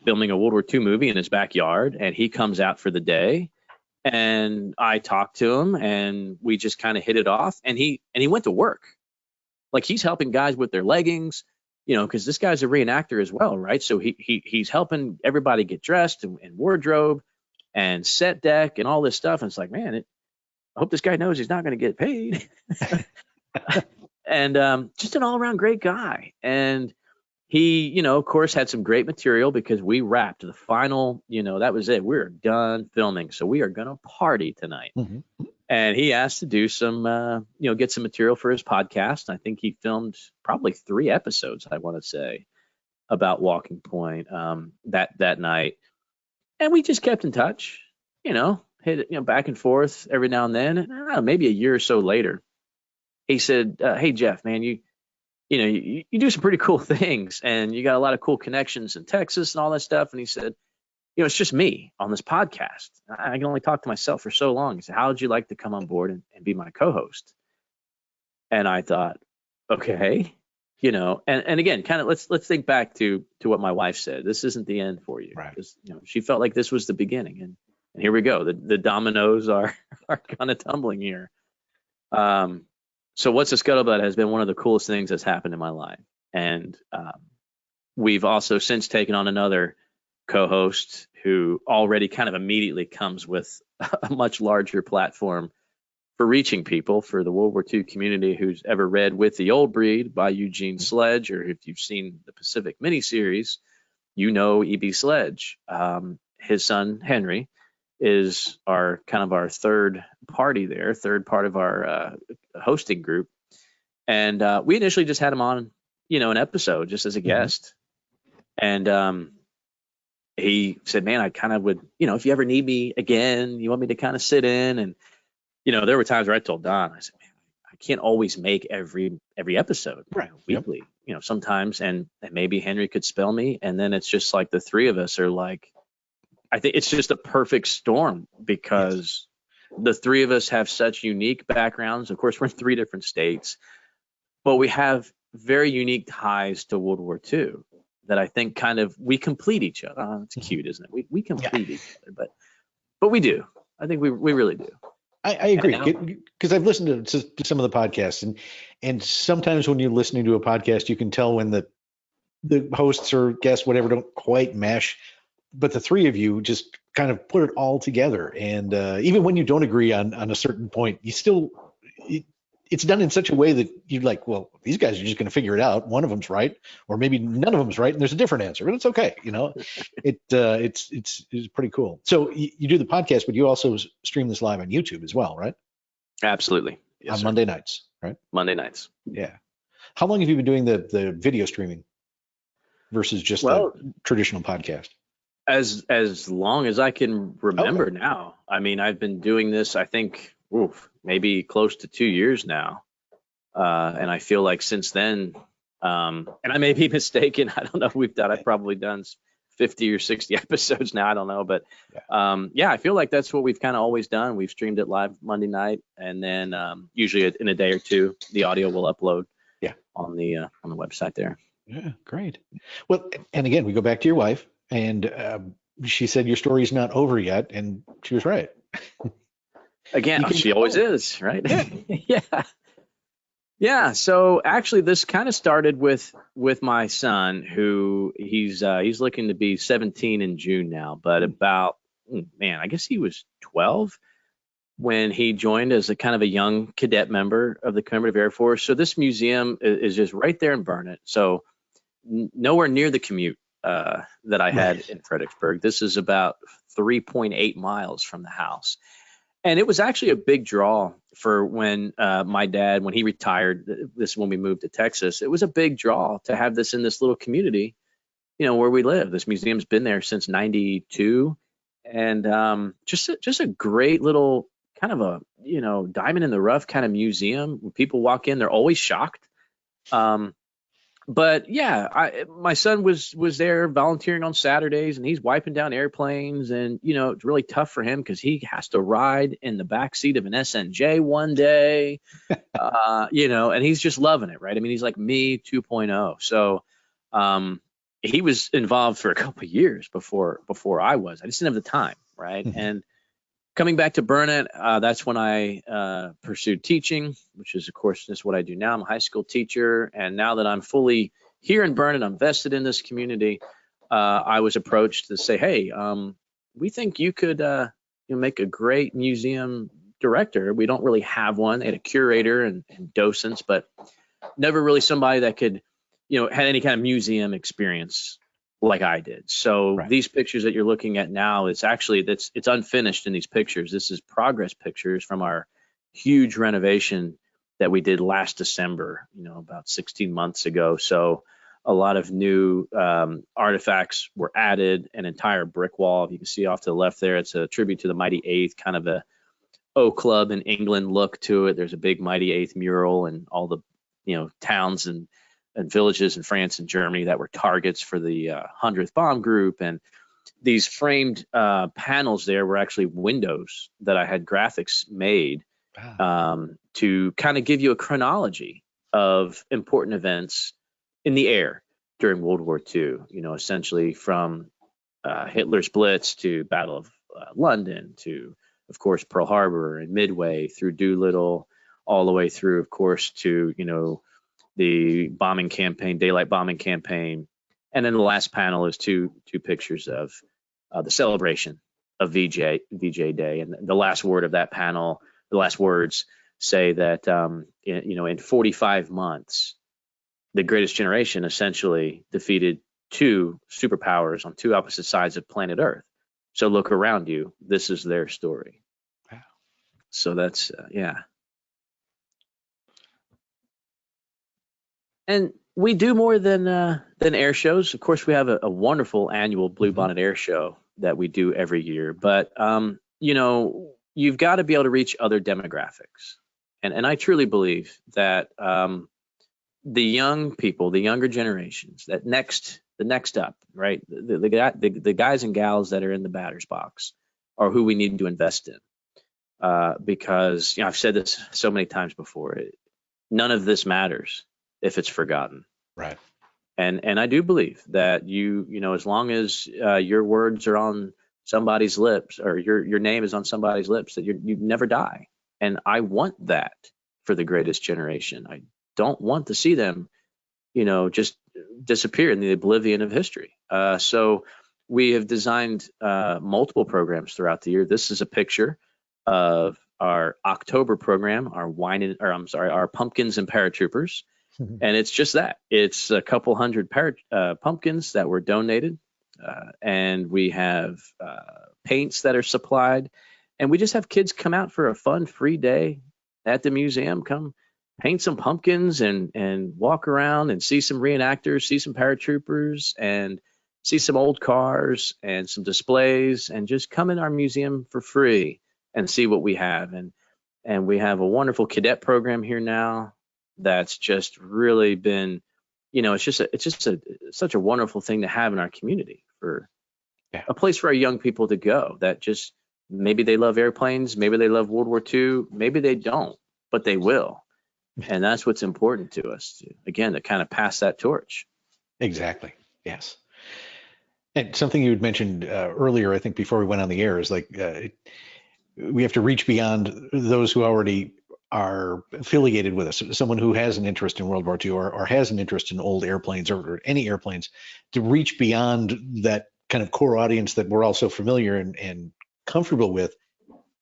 S3: filming a World War II movie in his backyard, and he comes out for the day, and I talked to him, and we just kind of hit it off, and he went to work, like he's helping guys with their leggings, because this guy's a reenactor as well, right? So he's helping everybody get dressed and wardrobe and set deck and all this stuff, and it's like, man, I hope this guy knows he's not going to get paid. And just an all-around great guy. And he, of course, had some great material because we wrapped the final, that was it. We're done filming. So we are going to party tonight. Mm-hmm. And he asked to do some, get some material for his podcast. I think he filmed probably 3 episodes, I want to say, about Walking Point that night. And we just kept in touch, hit it, back and forth every now and then. And I don't know, maybe a year or so later, he said, "Hey Jeff, man, you do some pretty cool things, and you got a lot of cool connections in Texas and all that stuff." And he said, "It's just me on this podcast. I can only talk to myself for so long." He said, "How would you like to come on board and be my co-host?" And I thought, okay, and again, kind of let's think back to what my wife said. This isn't the end for you.
S2: Right.
S3: She felt like this was the beginning, and here we go. The dominoes are kind of tumbling here. So What's the Scuttlebutt has been one of the coolest things that's happened in my life. And we've also since taken on another co-host who already kind of immediately comes with a much larger platform for reaching people for the World War II community who's ever read With the Old Breed by Eugene Sledge, or if you've seen the Pacific miniseries, E.B. Sledge. His son, Henry, is our third party there, third part of our hosting group. And we initially just had him on, an episode just as a guest. And he said, "Man, I kind of would, if you ever need me again, you want me to kind of sit in." And, there were times where I told Don, I said, "Man, I can't always make every episode weekly, sometimes. And maybe Henry could spell me. And then it's just like the three of us are like, I think it's just a perfect storm because the three of us have such unique backgrounds. Of course, we're in 3 different states, but we have very unique ties to World War II that I think kind of we complete each other. Oh, it's cute, isn't it? We complete each other, but we do. I think we really do.
S2: I agree, because I've listened to some of the podcasts, and sometimes when you're listening to a podcast, you can tell when the hosts or guests, whatever, don't quite mesh. But the three of you just kind of put it all together. And even when you don't agree on a certain point, you still, it's done in such a way that you're like, well, these guys are just going to figure it out. One of them's right, or maybe none of them's right, and there's a different answer, but it's okay. It's pretty cool. So you do the podcast, but you also stream this live on YouTube as well, right?
S3: Absolutely. Yes,
S2: on Monday nights, right?
S3: Monday nights.
S2: Yeah. How long have you been doing the video streaming versus just the traditional podcast?
S3: As long as I can remember now. I mean, I've been doing this, I think, maybe close to 2 years now. And I feel like since then, and I may be mistaken, I don't know if I've probably done 50 or 60 episodes now, I don't know. But I feel like that's what we've kind of always done. We've streamed it live Monday night, and then usually in a day or two, the audio will upload on the website there.
S2: Yeah, great. Well, and again, we go back to your wife. And she said your story's not over yet, and she was right.
S3: Again, she always is, right? Yeah. So actually, this kind of started with my son, who he's looking to be 17 in June now. But about man, I guess he was 12 when he joined as a kind of a young cadet member of the Commemorative Air Force. So this museum is just right there in Burnet. So nowhere near the commute that I had in Fredericksburg. This is about 3.8 miles from the house. And it was actually a big draw for when my dad, when he retired, this is when we moved to Texas, it was a big draw to have this in this little community, where we live. This museum's been there since 92. And just a great little kind of a, diamond in the rough kind of museum. When people walk in, they're always shocked. But yeah, my son was there volunteering on Saturdays, and he's wiping down airplanes, and it's really tough for him because he has to ride in the back seat of an SNJ one day, and he's just loving it, right? I mean, he's like me 2.0. So he was involved for a couple of years before I was. I just didn't have the time, right? And coming back to Burnet, that's when I pursued teaching, which is, of course, just what I do now. I'm a high school teacher, and now that I'm fully here in Burnet, I'm vested in this community, I was approached to say, hey, we think you could make a great museum director. We don't really have one. They had a curator and docents, but never really somebody that could, had any kind of museum experience like I did. So these pictures that you're looking at now, it's unfinished in these pictures. This is progress pictures from our huge renovation that we did last December, about 16 months ago. So a lot of new artifacts were added, an entire brick wall. You can see off to the left there, it's a tribute to the Mighty Eighth, kind of a O Club in England look to it. There's a big Mighty Eighth mural and all the, towns and villages in France and Germany that were targets for the 100th Bomb Group. And these framed panels there were actually windows that I had graphics made to kind of give you a chronology of important events in the air during World War II, essentially from Hitler's Blitz to Battle of London to, of course, Pearl Harbor and Midway through Doolittle, all the way through, of course, to, the bombing campaign, daylight bombing campaign. And then the last panel is two pictures of the celebration of VJ Day. And the last word of that panel, the last words say that, in 45 months, the greatest generation essentially defeated two superpowers on two opposite sides of planet Earth. So look around you. This is their story. Wow. So that's, And we do more than air shows. Of course, we have a wonderful annual Bluebonnet Air Show that we do every year. But, you've got to be able to reach other demographics. And I truly believe that the young people, the younger generations, the next up, right? The guys and gals that are in the batter's box are who we need to invest in. Because, I've said this so many times before, none of this matters if it's forgotten.
S2: Right.
S3: And I do believe that as long as your words are on somebody's lips, or your name is on somebody's lips, that you never die. And I want that for the greatest generation. I don't want to see them, just disappear in the oblivion of history. So we have designed multiple programs throughout the year. This is a picture of our October program, our pumpkins and paratroopers. And it's just that. It's a couple hundred pumpkins that were donated, and we have paints that are supplied, and we just have kids come out for a fun, free day at the museum, come paint some pumpkins and walk around and see some reenactors, see some paratroopers, and see some old cars and some displays, and just come in our museum for free and see what we have. And we have a wonderful cadet program here now that's just really been, it's just such a wonderful thing to have in our community, for a place for our young people to go that just, maybe they love airplanes, maybe they love World War II, maybe they don't, but they will. And that's what's important to us, to kind of pass that torch.
S2: Exactly. Yes. And something you had mentioned earlier, I think before we went on the air, is like we have to reach beyond those who already are affiliated with us. Someone who has an interest in World War II or has an interest in old airplanes or any airplanes, to reach beyond that kind of core audience that we're all so familiar and comfortable with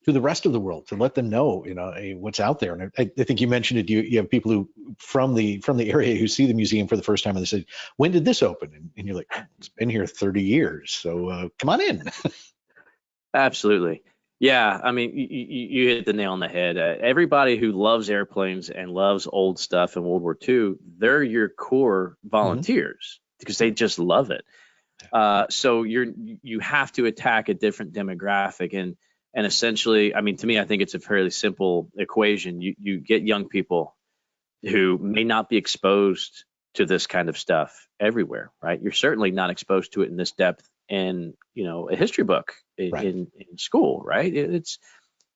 S2: to the rest of the world, to let them know, what's out there. And I think you mentioned it. You have people who from the area who see the museum for the first time and they say, "When did this open?" And you're like, "It's been here 30 years. So come on in."
S3: Absolutely. Yeah, I mean, you hit the nail on the head. Everybody who loves airplanes and loves old stuff in World War II, they're your core volunteers because they just love it. So you have to attack a different demographic, and essentially, I mean, to me, I think it's a fairly simple equation. You get young people who may not be exposed to this kind of stuff everywhere, right? You're certainly not exposed to it in this depth in a history book in school, right?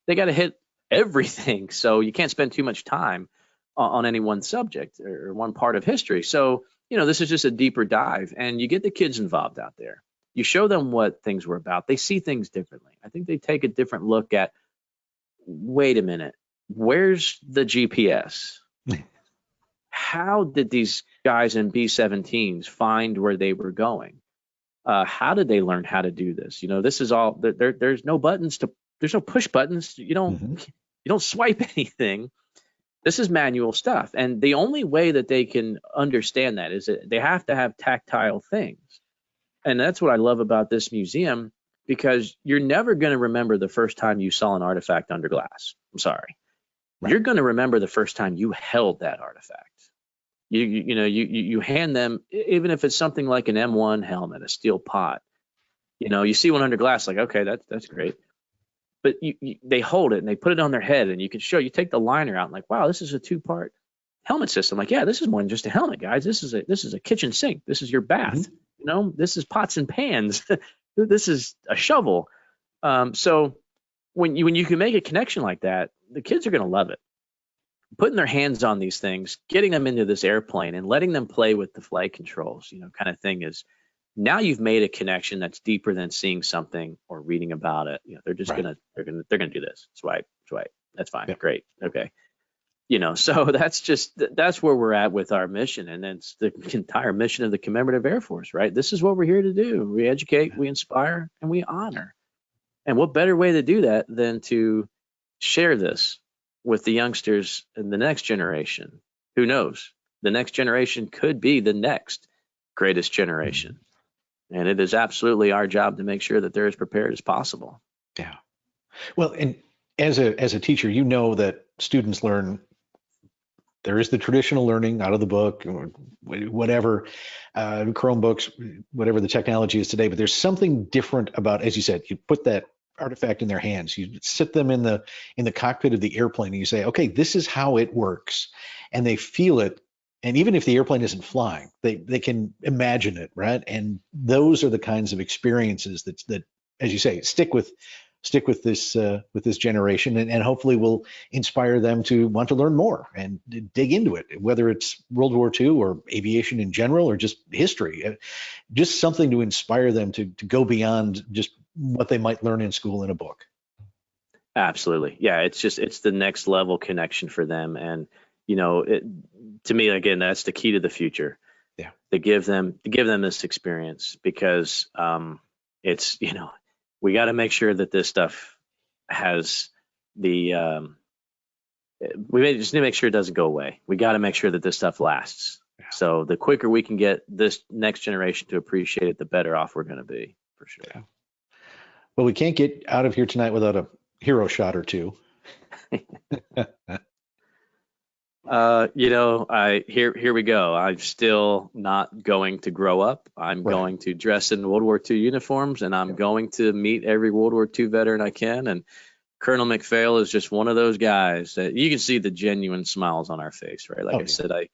S3: They got to hit everything, so you can't spend too much time on any one subject or one part of history. So this is just a deeper dive, and you get the kids involved out there. You show them what things were about. They see things differently. I think they take a different look at, wait a minute, where's the GPS? How did these guys in B-17s find where they were going? How did they learn how to do this? This is all there's no push buttons. You don't swipe anything. This is manual stuff. And the only way that they can understand that is that they have to have tactile things. And that's what I love about this museum, because you're never going to remember the first time you saw an artifact under glass. I'm sorry. Right. You're going to remember the first time you held that artifact. You hand them, even if it's something like an M1 helmet, a steel pot, you see one under glass, like, okay, that's great. But they hold it and they put it on their head, and you take the liner out and like, wow, this is a 2-part helmet system. Like, yeah, this is more than just a helmet, guys. This is a kitchen sink. This is your bath. This is pots and pans. This is a shovel. So when you can make a connection like that, the kids are going to love it. Putting their hands on these things, getting them into this airplane and letting them play with the flight controls, kind of thing, is now you've made a connection that's deeper than seeing something or reading about it. They're just gonna do this. Swipe. That's fine. Yep. Great. Okay. So that's where we're at with our mission, and it's the entire mission of the Commemorative Air Force, right? This is what we're here to do. We educate, we inspire, and we honor. And what better way to do that than to share this with the youngsters and the next generation? Who knows? The next generation could be the next greatest generation. And it is absolutely our job to make sure that they're as prepared as possible.
S2: Yeah. Well, and as a teacher, that students learn. There is the traditional learning out of the book, or whatever, Chromebooks, whatever the technology is today. But there's something different about, as you said, you put that artifact in their hands, you sit them in the cockpit of the airplane, and you say, okay, this is how it works, and they feel it. And even if the airplane isn't flying, they can imagine it, right? And those are the kinds of experiences that, as you say, stick with this generation, and hopefully will inspire them to want to learn more and dig into it, whether it's World War II or aviation in general or just history, just something to inspire them to go beyond just what they might learn in school in a book.
S3: Absolutely. Yeah. It's the next level connection for them. And, to me, again, that's the key to the future.
S2: Yeah.
S3: To give them this experience, because it's, we got to make sure that this stuff has we just need to make sure it doesn't go away. We got to make sure that this stuff lasts. Yeah. So the quicker we can get this next generation to appreciate it, the better off we're going to be, for sure.
S2: Yeah. Well, we can't get out of here tonight without a hero shot or two.
S3: Here we go. I'm still not going to grow up. I'm going to dress in World War II uniforms, and I'm going to meet every World War II veteran I can. And Colonel McPhail is just one of those guys that you can see the genuine smiles on our face, right? Like I said, I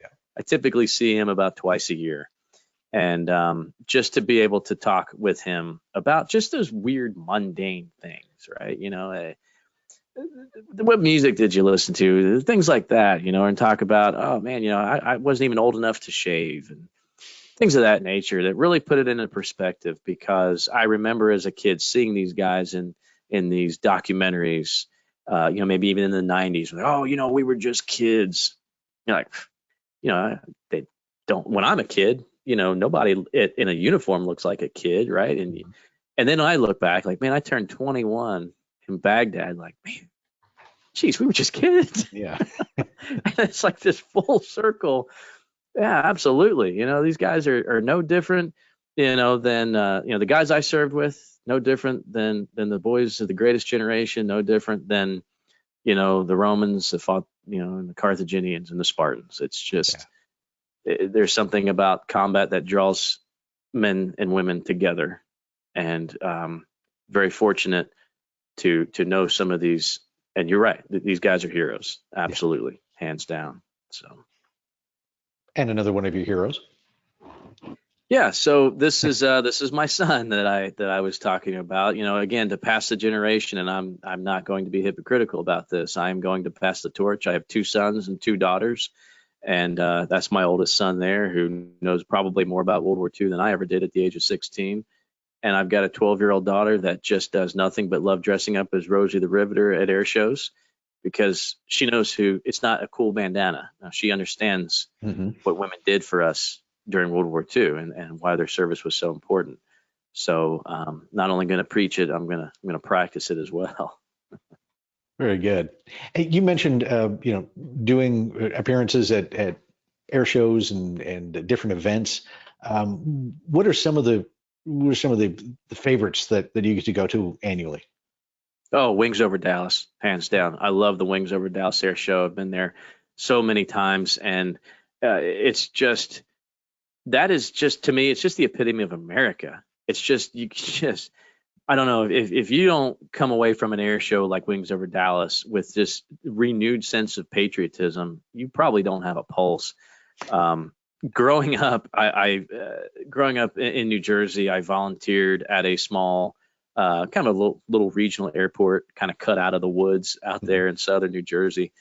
S3: typically see him about twice a year. And just to be able to talk with him about just those weird, mundane things, right? What music did you listen to? Things like that, and talk about, oh man, I wasn't even old enough to shave, and things of that nature that really put it into perspective. Because I remember as a kid seeing these guys in these documentaries, maybe even in the 90s, we were just kids. They don't, when I'm a kid, nobody in a uniform looks like a kid, right? And then I look back like, man, I turned 21 in Baghdad, like, man, geez, we were just kids.
S2: Yeah.
S3: And it's like this full circle. Yeah, absolutely. These guys are no different, than the guys I served with, no different than the boys of the greatest generation, no different than the Romans that fought, and the Carthaginians and the Spartans. It's just there's something about combat that draws men and women together, and very fortunate to know some of these. And you're right, these guys are heroes, absolutely, hands down. So.
S2: And another one of your heroes.
S3: Yeah, so this is my son that I was talking about. Again, to pass the generation, and I'm not going to be hypocritical about this. I am going to pass the torch. I have 2 sons and 2 daughters, and that's my oldest son there, who knows probably more about World War II than I ever did at the age of 16. And I've got a 12-year-old daughter that just does nothing but love dressing up as Rosie the Riveter at air shows, because she knows it's not a cool bandana. Now, she understands what women did for us during World War II and why their service was so important. So not only going to preach it, I'm going to practice it as well.
S2: Very good. Hey, you mentioned, doing appearances at air shows and different events. What are some of the favorites that you get to go to annually?
S3: Oh, Wings Over Dallas, hands down. I love the Wings Over Dallas Air Show. I've been there so many times, and that is just, to me, it's just the epitome of America. It's just, I don't know, if you don't come away from an air show like Wings Over Dallas with this renewed sense of patriotism, you probably don't have a pulse. Growing up, growing up in New Jersey, I volunteered at a small, kind of a little regional airport, kind of cut out of the woods out there in southern New Jersey.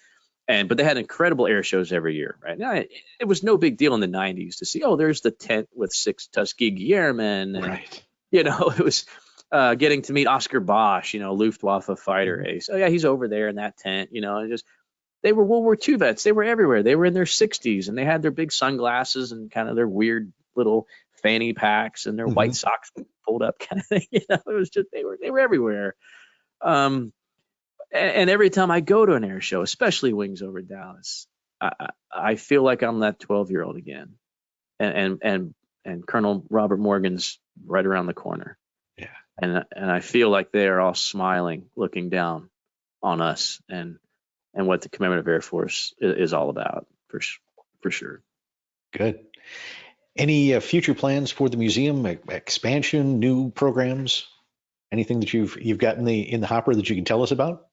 S3: But they had incredible air shows every year, right? Now, it was no big deal in the 90s to see, there's the tent with 6 Tuskegee Airmen. And,
S2: right.
S3: It was getting to meet Oscar Bosch, Luftwaffe fighter ace. Oh, yeah, he's over there in that tent, and they were World War II vets. They were everywhere. They were in their 60s, and they had their big sunglasses and kind of their weird little fanny packs and their white socks pulled up kind of thing. It was just, they were everywhere. And every time I go to an air show, especially Wings Over Dallas, I feel like I'm that 12-year-old again. And Colonel Robert Morgan's right around the corner.
S2: Yeah.
S3: And I feel like they are all smiling, looking down on us and what the Commemorative Air Force is all about, for sure.
S2: Good. Any future plans for the museum? Expansion, new programs? Anything that you've got in the hopper that you can tell us about?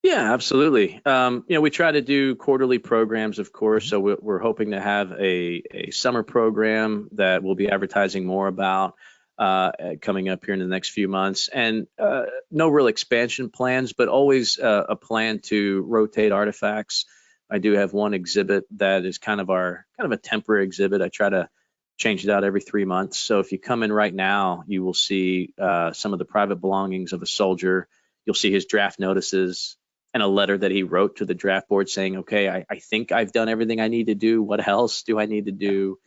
S3: Yeah, absolutely. We try to do quarterly programs, of course. So we're hoping to have a summer program that we'll be advertising more about coming up here in the next few months. And no real expansion plans, but always a plan to rotate artifacts. I do have one exhibit that is kind of a temporary exhibit. I try to change it out every 3 months. So if you come in right now, you will see some of the private belongings of a soldier. You'll see his draft notices and a letter that he wrote to the draft board saying, okay, I think I've done everything I need to do. What else do I need to do?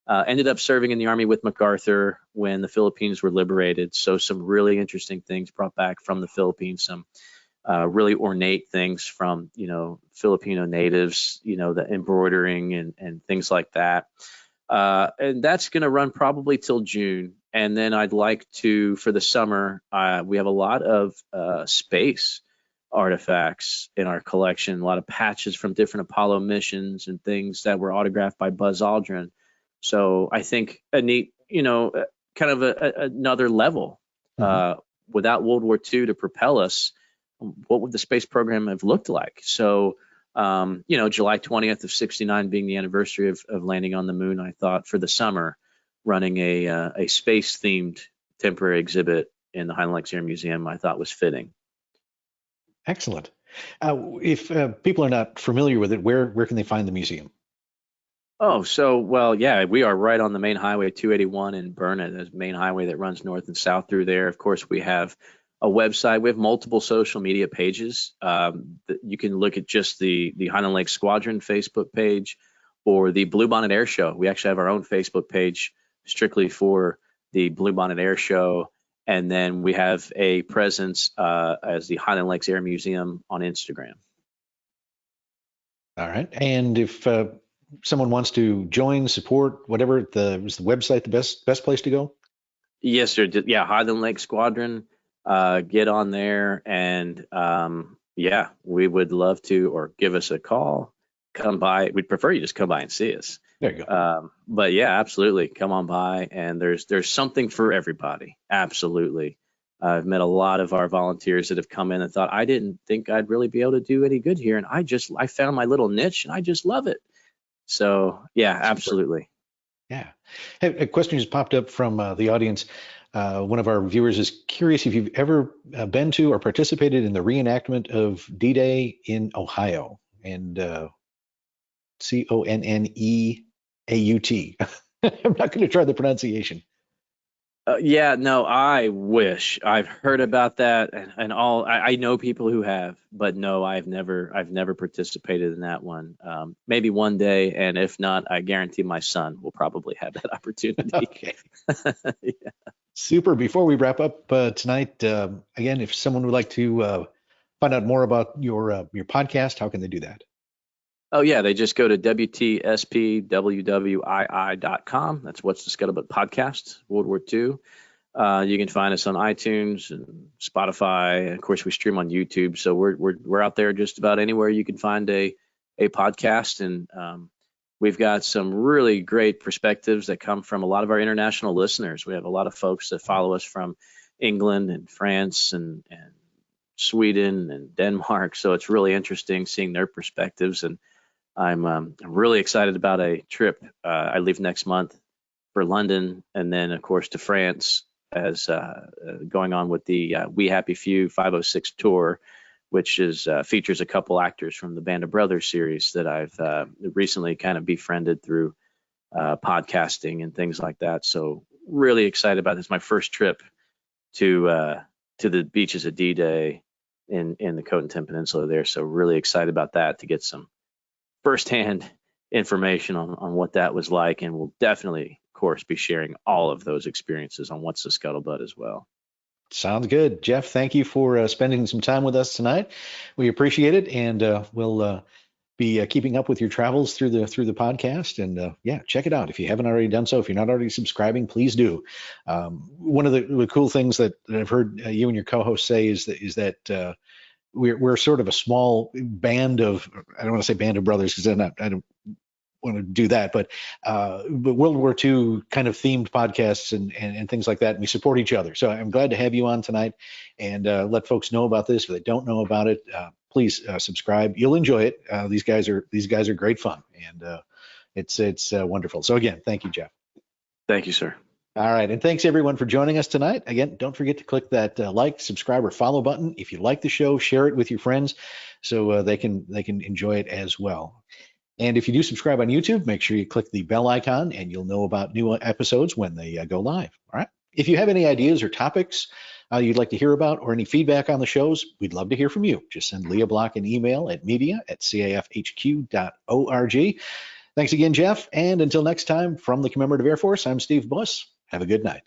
S3: Ended up serving in the Army with MacArthur when the Philippines were liberated. So some really interesting things brought back from the Philippines, some really ornate things from, Filipino natives, the embroidering and things like that. And that's going to run probably till June. And then I'd like to, for the summer, we have a lot of space artifacts in our collection, a lot of patches from different Apollo missions and things that were autographed by Buzz Aldrin. So I think a neat, kind of another level. Without World War II to propel us, what would the space program have looked like? So, July 20th of 69 being the anniversary of landing on the moon, I thought for the summer, running a space-themed temporary exhibit in the Highland Lakes Air Museum, I thought was fitting.
S2: Excellent. If people are not familiar with it, where can they find the museum?
S3: Oh, so, well, yeah, we are right on the main highway 281 in Burnet. There's a main highway that runs north and south through there. Of course, we have a website. We have multiple social media pages. You can look at just the Highland Lakes Squadron Facebook page or the Bluebonnet Air Show. We actually have our own Facebook page strictly for the Bluebonnet Air Show. And then we have a presence as the Highland Lakes Air Museum on Instagram.
S2: All right. And if someone wants to join, support, whatever, is the website the best place to go?
S3: Yes, sir. Yeah, Highland Lakes Squadron. Get on there, and yeah, we would love to, or give us a call. Come by. We'd prefer you just come by and see us.
S2: There you go.
S3: But yeah, absolutely, come on by, and there's something for everybody. Absolutely. I've met a lot of our volunteers that have come in and thought, I didn't think I'd really be able to do any good here, and I found my little niche, and I just love it. So yeah, absolutely.
S2: Yeah. Hey, a question just popped up from the audience. One of our viewers is curious if you've ever been to or participated in the reenactment of D-Day in Ohio, and Conneaut. I'm not going to try the pronunciation.
S3: Yeah, no, I wish. I've heard about that, and all. I know people who have, but no, I've never participated in that one. Maybe one day, and if not, I guarantee my son will probably have that opportunity.
S2: Okay.
S3: Yeah.
S2: Super. Before we wrap up tonight, again, if someone would like to find out more about your podcast, how can they do that?
S3: Oh yeah, they just go to WTSPWWII.com. That's What's the Scuttlebutt Podcast, World War II. You can find us on iTunes and Spotify. And of course, we stream on YouTube, so we're out there just about anywhere you can find a podcast. And we've got some really great perspectives that come from a lot of our international listeners. We have a lot of folks that follow us from England and France and Sweden and Denmark. So it's really interesting seeing their perspectives. And I'm really excited about a trip. I leave next month for London, and then of course to France, as going on with the We Happy Few 506 tour, which is features a couple actors from the Band of Brothers series that I've recently kind of befriended through podcasting and things like that. So really excited about this. My first trip to the beaches of D-Day in the Cotentin Peninsula there. So really excited about that, to get some firsthand information on what that was like, and we'll definitely, of course, be sharing all of those experiences on What's the Scuttlebutt as well.
S2: Sounds good. Jeff, thank you for spending some time with us tonight. We appreciate it, and we'll be keeping up with your travels through the podcast. And yeah, check it out if you haven't already done so. If you're not already subscribing, please do. One of the cool things that I've heard you and your co-host say is that we're sort of a small band of, I don't want to say band of brothers, because I don't want to do that, but World War II kind of themed podcasts and things like that. And we support each other. So I'm glad to have you on tonight, and let folks know about this. If they don't know about it, please subscribe. You'll enjoy it. These guys are great fun, and it's wonderful. So again, thank you, Jeff.
S3: Thank you, sir.
S2: All right. And thanks everyone for joining us tonight. Again, don't forget to click that like, subscribe, or follow button. If you like the show, share it with your friends so they can enjoy it as well. And if you do subscribe on YouTube, make sure you click the bell icon, and you'll know about new episodes when they go live. All right. If you have any ideas or topics you'd like to hear about, or any feedback on the shows, we'd love to hear from you. Just send Leah Block an email at media@cafhq.org. Thanks again, Jeff. And until next time, from the Commemorative Air Force, I'm Steve Buss. Have a good night.